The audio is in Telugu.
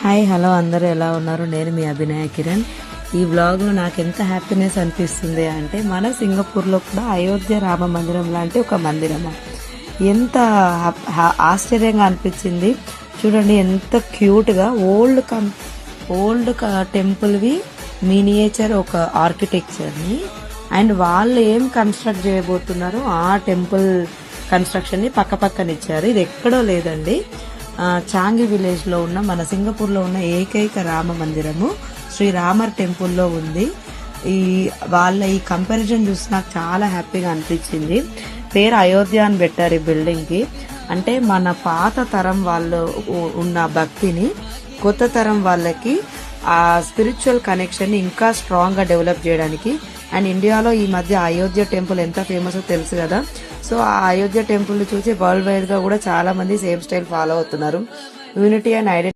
హాయ్ హలో అందరూ ఎలా ఉన్నారు? నేను మీ అభినయ కిరణ్. ఈ వ్లాగ్ లో నాకు ఎంత హ్యాపీనెస్ అనిపిస్తుంది అంటే మన సింగపూర్ లో కూడా అయోధ్య రామ మందిరం లాంటి ఒక మందిరమా, ఎంత ఆశ్చర్యంగా అనిపించింది. చూడండి ఎంత క్యూట్ గా ఓల్డ్ టెంపుల్ వి మినియేచర్ ఒక ఆర్కిటెక్చర్ ని అండ్ వాళ్ళు ఏం కన్స్ట్రక్ట్ చేయబోతున్నారో ఆ టెంపుల్ కన్స్ట్రక్షన్ ని పక్క పక్కన ఇచ్చారు. ఇది ఎక్కడో లేదండి, చాంగి విలేజ్ లో ఉన్న మన సింగపూర్ లో ఉన్న ఏకైక రామ మందిరము శ్రీ రామర్ టెంపుల్ లో ఉంది. వాళ్ళ ఈ కంపారిజన్ చూసి నాకు చాలా హ్యాపీగా అనిపించింది. పేరు అయోధ్య అని పెట్టారు ఈ బిల్డింగ్ కి. అంటే మన పాత తరం వాళ్ళు ఉన్న భక్తిని కొత్త తరం వాళ్ళకి ఆ స్పిరిచువల్ కనెక్షన్ ని ఇంకా స్ట్రాంగ్ గా డెవలప్ చేయడానికి. అండ్ ఇండియాలో ఈ మధ్య అయోధ్య టెంపుల్ ఎంత ఫేమస్ తెలుసు కదా. సో ఆ అయోధ్య టెంపుల్ చూసి వరల్డ్ వైడ్ గా కూడా చాలా మంది సేమ్ స్టైల్ ఫాలో అవుతున్నారు. Unity and identity